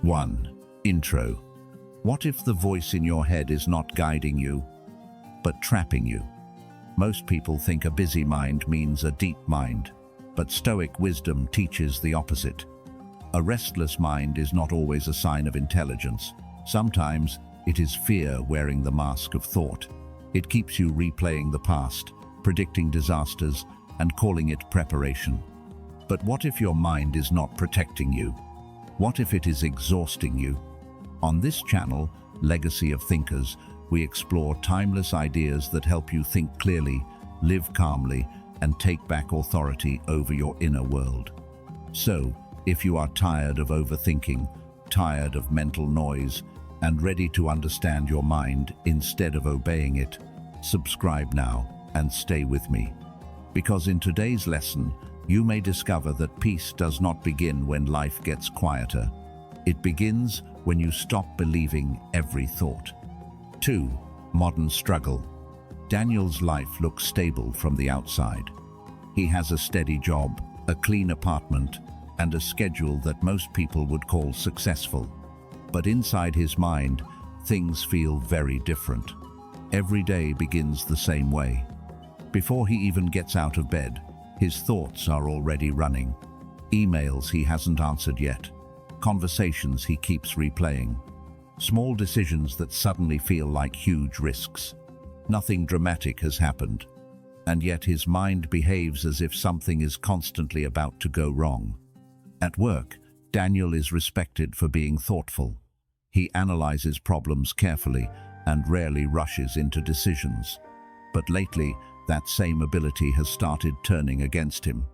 1. Intro. What if the voice in your head is not guiding you, but trapping you? Most people think a busy mind means a deep mind, but Stoic wisdom teaches the opposite. A restless mind is not always a sign of intelligence. Sometimes it is fear wearing the mask of thought. It keeps you replaying the past, predicting disasters, and calling it preparation. But what if your mind is not protecting you? What if it is exhausting you? On this channel, Legacy of Thinkers, we explore timeless ideas that help you think clearly, live calmly, and take back authority over your inner world. So, if you are tired of overthinking, tired of mental noise, and ready to understand your mind instead of obeying it, subscribe now and stay with me. Because in today's lesson, you may discover that peace does not begin when life gets quieter. It begins when you stop believing every thought. 2. Modern struggle. Daniel's life looks stable from the outside. He has a steady job, a clean apartment, and a schedule that most people would call successful. But inside his mind, things feel very different. Every day begins the same way. Before he even gets out of bed, his thoughts are already running. Emails he hasn't answered yet. Conversations he keeps replaying. Small decisions that suddenly feel like huge risks. Nothing dramatic has happened, and yet his mind behaves as if something is constantly about to go wrong. At work, Daniel is respected for being thoughtful. He analyzes problems carefully and rarely rushes into decisions. But lately, that same ability has started turning against him.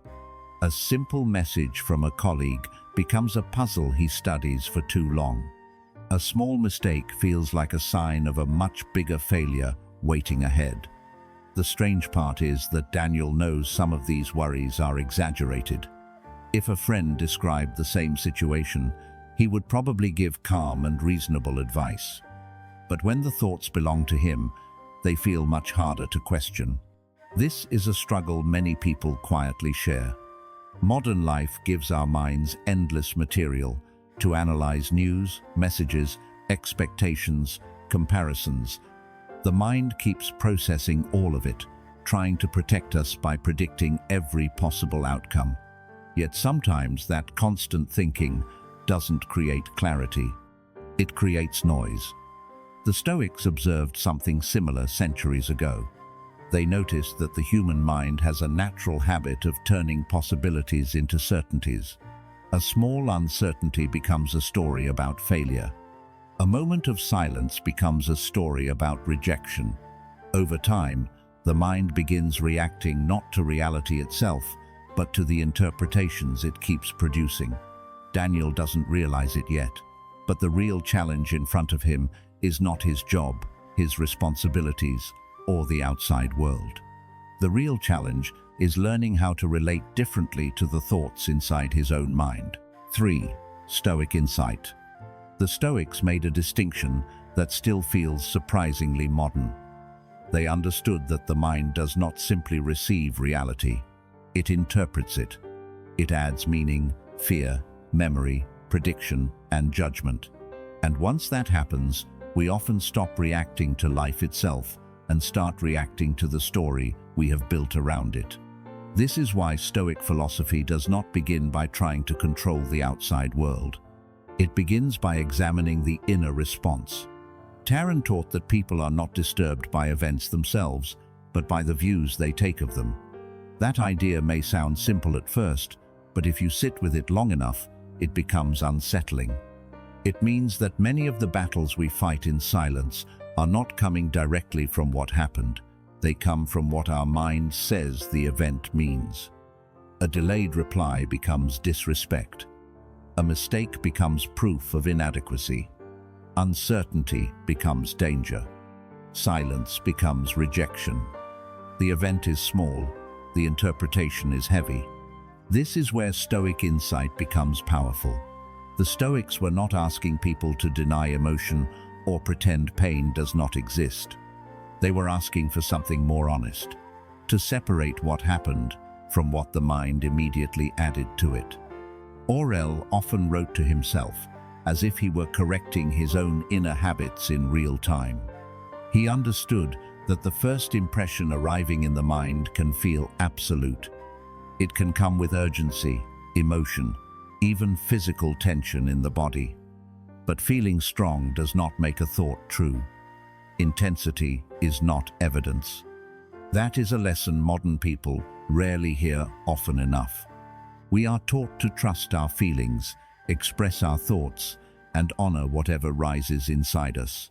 A simple message from a colleague becomes a puzzle he studies for too long. A small mistake feels like a sign of a much bigger failure waiting ahead. The strange part is that Daniel knows some of these worries are exaggerated. If a friend described the same situation, he would probably give calm and reasonable advice. But when the thoughts belong to him, they feel much harder to question. This is a struggle many people quietly share. Modern life gives our minds endless material to analyze news, messages, expectations, comparisons. The mind keeps processing all of it, trying to protect us by predicting every possible outcome. Yet sometimes that constant thinking doesn't create clarity. It creates noise. The Stoics observed something similar centuries ago. They noticed that the human mind has a natural habit of turning possibilities into certainties. A small uncertainty becomes a story about failure. A moment of silence becomes a story about rejection. Over time, the mind begins reacting not to reality itself, but to the interpretations it keeps producing. Daniel doesn't realize it yet, but the real challenge in front of him is not his job, his responsibilities, or the outside world. The real challenge is learning how to relate differently to the thoughts inside his own mind. 3. Stoic insight. The Stoics made a distinction that still feels surprisingly modern. They understood that the mind does not simply receive reality, it interprets it. It adds meaning, fear, memory, prediction, and judgment. And once that happens, we often stop reacting to life itself and start reacting to the story we have built around it. This is why Stoic philosophy does not begin by trying to control the outside world. It begins by examining the inner response. Taran taught that people are not disturbed by events themselves, but by the views they take of them. That idea may sound simple at first, but if you sit with it long enough, it becomes unsettling. It means that many of the battles we fight in silence are not coming directly from what happened. They come from what our mind says the event means. A delayed reply becomes disrespect. A mistake becomes proof of inadequacy. Uncertainty becomes danger. Silence becomes rejection. The event is small, the interpretation is heavy. This is where Stoic insight becomes powerful. The Stoics were not asking people to deny emotion or pretend pain does not exist. They were asking for something more honest, to separate what happened from what the mind immediately added to it. Aurel often wrote to himself, as if he were correcting his own inner habits in real time. He understood that the first impression arriving in the mind can feel absolute. It can come with urgency, emotion, even physical tension in the body. But feeling strong does not make a thought true. Intensity is not evidence. That is a lesson modern people rarely hear often enough. We are taught to trust our feelings, express our thoughts, and honor whatever rises inside us.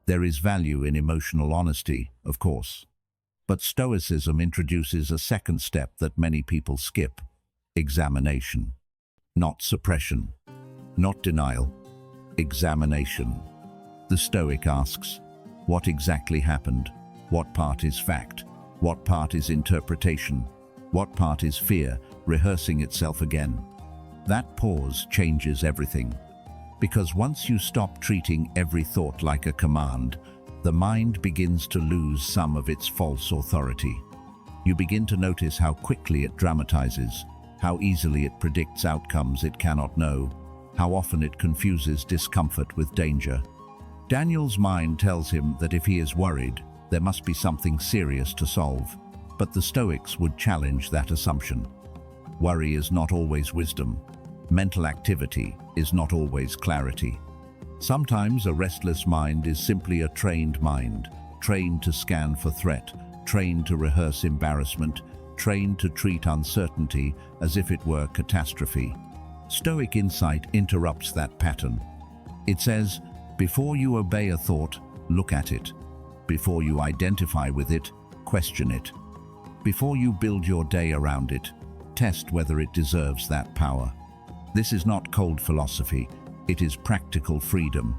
There is value in emotional honesty, of course. But Stoicism introduces a second step that many people skip: examination. Not suppression, not denial, examination. The Stoic asks, what exactly happened? What part is fact? What part is interpretation? What part is fear rehearsing itself again? That pause changes everything. Because once you stop treating every thought like a command, the mind begins to lose some of its false authority. You begin to notice how quickly it dramatizes, how easily it predicts outcomes it cannot know, how often it confuses discomfort with danger. Daniel's mind tells him that if he is worried, there must be something serious to solve. But the Stoics would challenge that assumption. Worry is not always wisdom. Mental activity is not always clarity. Sometimes a restless mind is simply a trained mind, trained to scan for threat, trained to rehearse embarrassment, trained to treat uncertainty as if it were catastrophe. Stoic insight interrupts that pattern. It says, before you obey a thought, look at it. Before you identify with it, question it. Before you build your day around it, test whether it deserves that power. This is not cold philosophy, it is practical freedom.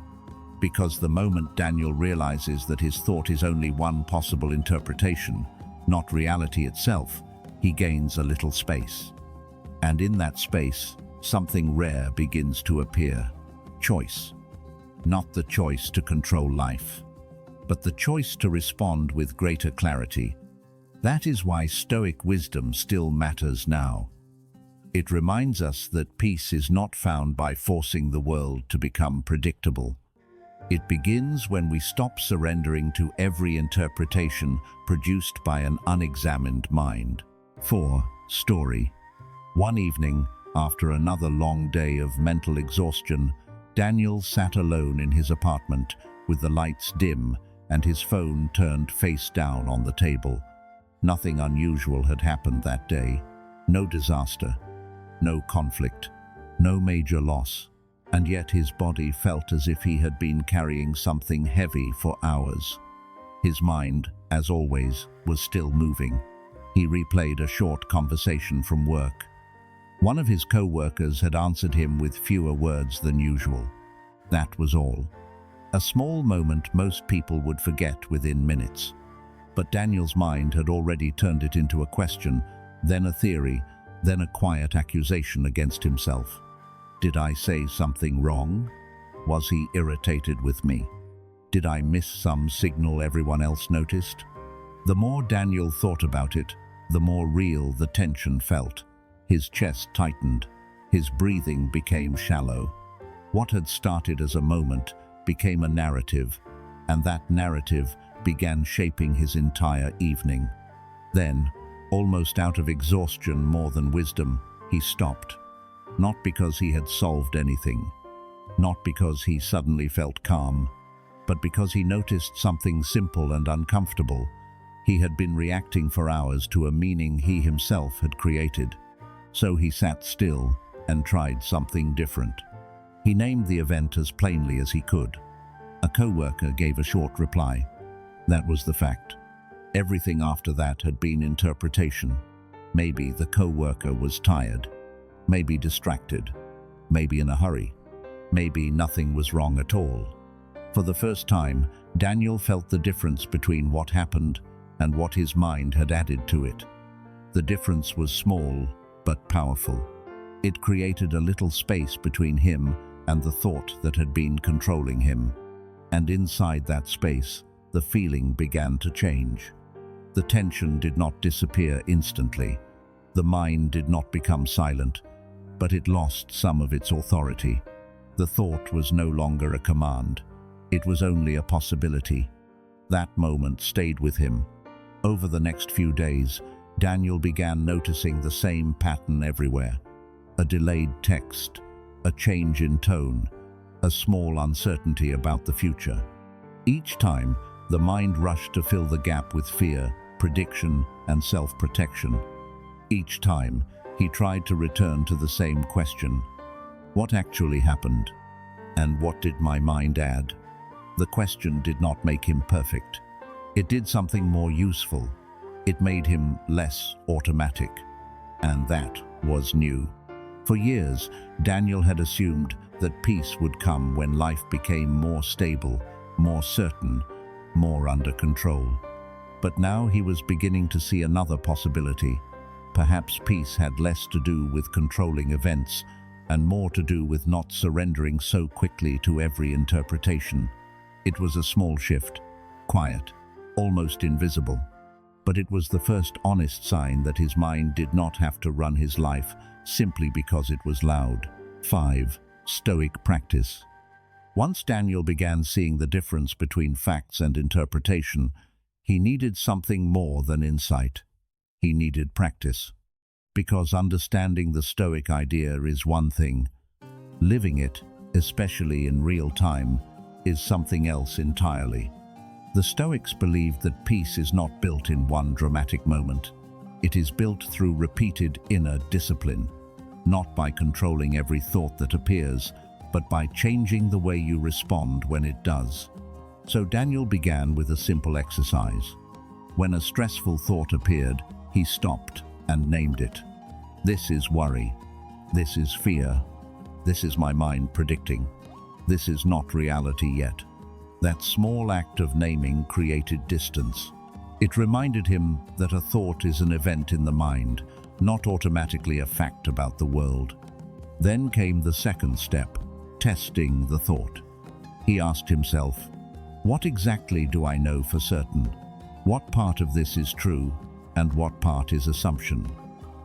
Because the moment Daniel realizes that his thought is only one possible interpretation, not reality itself, he gains a little space. And in that space, something rare begins to appear: choice. Not the choice to control life, but the choice to respond with greater clarity. That is why Stoic wisdom still matters now. It reminds us that peace is not found by forcing the world to become predictable. It begins when we stop surrendering to every interpretation produced by an unexamined mind. 4. Story. One evening, after another long day of mental exhaustion, Daniel sat alone in his apartment with the lights dim and his phone turned face down on the table. Nothing unusual had happened that day. No disaster, no conflict, no major loss. And yet his body felt as if he had been carrying something heavy for hours. His mind, as always, was still moving. He replayed a short conversation from work. One of his co-workers had answered him with fewer words than usual. That was all. A small moment most people would forget within minutes. But Daniel's mind had already turned it into a question, then a theory, then a quiet accusation against himself. Did I say something wrong? Was he irritated with me? Did I miss some signal everyone else noticed? The more Daniel thought about it, the more real the tension felt. His chest tightened. His breathing became shallow. What had started as a moment became a narrative, and that narrative began shaping his entire evening. Then, almost out of exhaustion more than wisdom, he stopped. Not because he had solved anything, not because he suddenly felt calm, but because he noticed something simple and uncomfortable. He had been reacting for hours to a meaning he himself had created. So he sat still and tried something different. He named the event as plainly as he could. A co-worker gave a short reply. That was the fact. Everything after that had been interpretation. Maybe the co-worker was tired. Maybe distracted. Maybe in a hurry. Maybe nothing was wrong at all. For the first time, Daniel felt the difference between what happened and what his mind had added to it. The difference was small, but powerful. It created a little space between him and the thought that had been controlling him. And inside that space, the feeling began to change. The tension did not disappear instantly. The mind did not become silent, but it lost some of its authority. The thought was no longer a command. It was only a possibility. That moment stayed with him. Over the next few days, Daniel began noticing the same pattern everywhere. A delayed text, a change in tone, a small uncertainty about the future. Each time, the mind rushed to fill the gap with fear, prediction, and self-protection. Each time, he tried to return to the same question: what actually happened? And what did my mind add? The question did not make him perfect. It did something more useful. It made him less automatic. And that was new. For years, Daniel had assumed that peace would come when life became more stable, more certain, more under control. But now he was beginning to see another possibility. Perhaps peace had less to do with controlling events and more to do with not surrendering so quickly to every interpretation. It was a small shift, quiet, almost invisible. But it was the first honest sign that his mind did not have to run his life simply because it was loud. 5. Stoic practice. Once Daniel began seeing the difference between facts and interpretation, he needed something more than insight. He needed practice. Because understanding the Stoic idea is one thing, living it, especially in real time, is something else entirely. The Stoics believed that peace is not built in one dramatic moment. It is built through repeated inner discipline, not by controlling every thought that appears, but by changing the way you respond when it does. So Daniel began with a simple exercise. When a stressful thought appeared, he stopped and named it. This is worry. This is fear. This is my mind predicting. This is not reality yet. That small act of naming created distance. It reminded him that a thought is an event in the mind, not automatically a fact about the world. Then came the second step, testing the thought. He asked himself, what exactly do I know for certain? What part of this is true, and what part is assumption?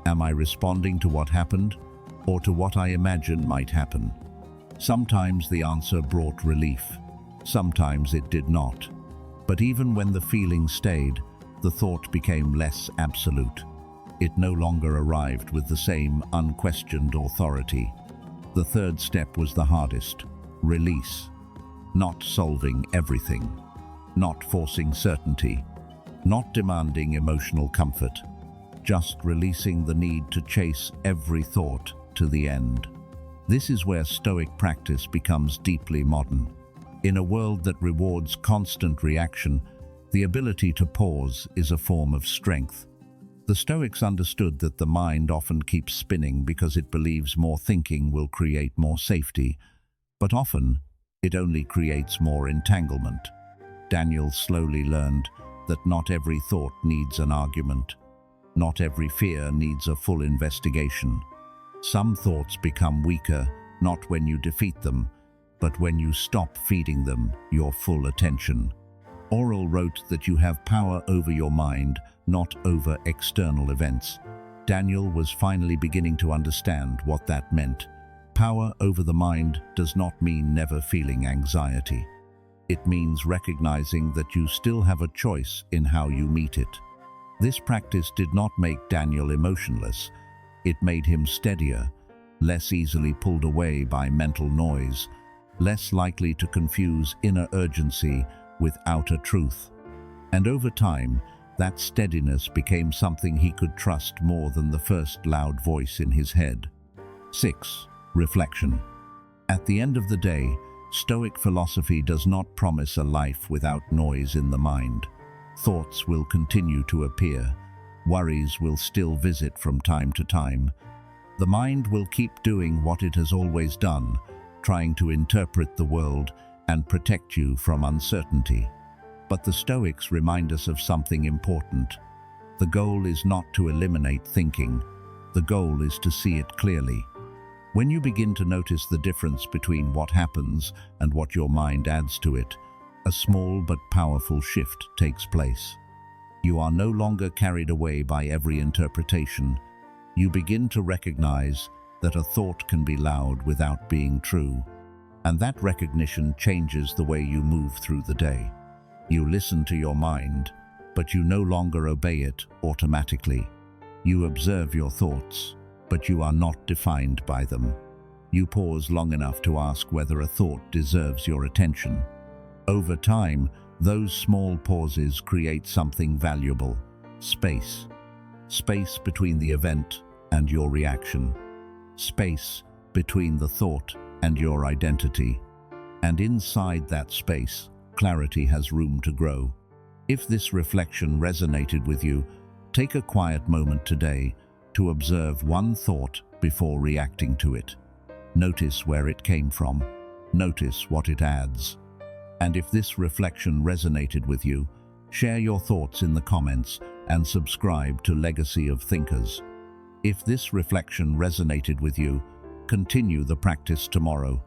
Am I responding to what happened, or to what I imagine might happen? Sometimes the answer brought relief. Sometimes it did not. But even when the feeling stayed, the thought became less absolute. It no longer arrived with the same unquestioned authority. The third step was the hardest: release. Not solving everything. Not forcing certainty. Not demanding emotional comfort. Just releasing the need to chase every thought to the end. This is where Stoic practice becomes deeply modern. In a world that rewards constant reaction, the ability to pause is a form of strength. The Stoics understood that the mind often keeps spinning because it believes more thinking will create more safety, but often it only creates more entanglement. Daniel slowly learned that not every thought needs an argument. Not every fear needs a full investigation. Some thoughts become weaker, not when you defeat them, but when you stop feeding them your full attention. Aurel wrote that you have power over your mind, not over external events. Daniel was finally beginning to understand what that meant. Power over the mind does not mean never feeling anxiety. It means recognizing that you still have a choice in how you meet it. This practice did not make Daniel emotionless. It made him steadier, less easily pulled away by mental noise, less likely to confuse inner urgency with outer truth. And over time, that steadiness became something he could trust more than the first loud voice in his head. 6. Reflection. At the end of the day, Stoic philosophy does not promise a life without noise in the mind. Thoughts will continue to appear. Worries will still visit from time to time. The mind will keep doing what it has always done, trying to interpret the world and protect you from uncertainty. But the Stoics remind us of something important. The goal is not to eliminate thinking. The goal is to see it clearly. When you begin to notice the difference between what happens and what your mind adds to it, a small but powerful shift takes place. You are no longer carried away by every interpretation. You begin to recognize that a thought can be loud without being true. And that recognition changes the way you move through the day. You listen to your mind, but you no longer obey it automatically. You observe your thoughts, but you are not defined by them. You pause long enough to ask whether a thought deserves your attention. Over time, those small pauses create something valuable: space. Space between the event and your reaction. Space between the thought and your identity. And inside that space, clarity has room to grow. If this reflection resonated with you, take a quiet moment today to observe one thought before reacting to it. Notice where it came from. Notice what it adds. And if this reflection resonated with you, share your thoughts in the comments and subscribe to Legacy of Thinkers. If this reflection resonated with you, continue the practice tomorrow.